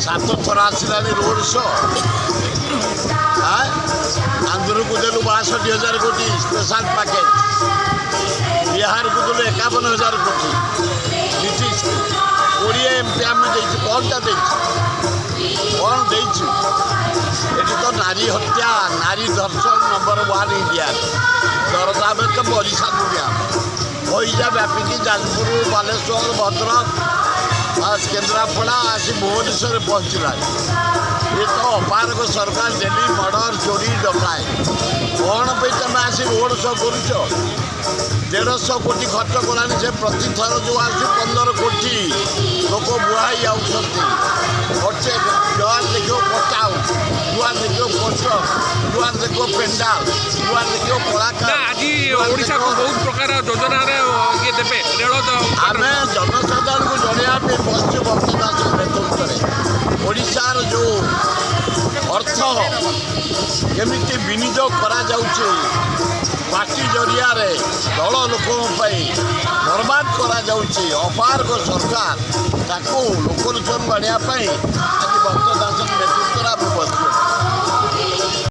7 ଥର ଆସିଲାଣି road show. ଆନ୍ଧ୍ରକୁ ଦେଲୁ 62,000 କୋଟି ସ୍ପେଶାଲ ପ୍ୟାକେଜ, ବିହାରକୁ ଦେଲୁ 51,000 କୋଟି, ନୀତିଶ 20 MP ଆମେ ଦେଇଛୁ। କ'ଣଟା ଦେଇଛୁ? କ'ଣ ଦେଇଛୁ? ଏଠି ତ ନାରୀ ହତ୍ୟା, ନାରୀ ଧର୍ଷଣ ନମ୍ବର 1 ଇଣ୍ଡିଆରେ। ଦରଦାମ ତ ବରିଶା ଦୁନିଆ ହଇଜା ବ୍ୟାପିକି ଯାଜପୁର, ବାଲେଶ୍ୱର, ଭଦ୍ରକ, କେନ୍ଦ୍ରାପଡ଼ା ଆସି ଭୁବନେଶ୍ୱରରେ ପହଞ୍ଚିଲାଣି। ଏ ତ ଅପାରକ ସରକାର ଡେଲି ମର୍ଡର, ଚୋରି, ଡକାଏ। କ'ଣ ପାଇଁ ତମେ ଆସି ରୋଡ୍ ଶୋ କରୁଛ? 150 କୋଟି ଖର୍ଚ୍ଚ କଲାଣି। ସେ ପ୍ରତିଥର ଯେଉଁ ଆସୁଛି 15 କୋଟି ଲୋକ ବୁହା ହେଇଯାଉଛନ୍ତି। ଯୁଆଡ଼େ ଦେଖିବ ପଟାଉ, ଯୁଆଡ଼େ ଦେଖିବ ପୋଷ୍ଟର, ଯୁଆଡ଼େ ଦେଖିବ ପେଣ୍ଡାଲ, ଯୁଆଡ଼େ ଦେଖିବ କଳାକାର। ଆଜି ଓଡ଼ିଶାକୁ ବହୁତ ପ୍ରକାର ଯୋଜନାରେ ଇଏ ଦେବେ ରେଳ। ଆମେ ଜନସାଧାରଣଙ୍କୁ ଜଣାଇବା ପାଇଁ ବସିଛୁ ଭକ୍ତ ଦାସଙ୍କ ନେତୃତ୍ୱରେ। ଓଡ଼ିଶାର ଯେଉଁ ଅର୍ଥ କେମିତି ବିନିଯୋଗ କରାଯାଉଛି, ପାର୍ଟି ଜରିଆରେ ଦଳ ଲୋକଙ୍କ ପାଇଁ ବର୍ବାଦ କରାଯାଉଛି, ଅପାରକ ସରକାର ତାକୁ ଲୋକଲୋଚନକୁ ଆଣିବା ପାଇଁ ଆଜି ଭକ୍ତ ଦାସଙ୍କ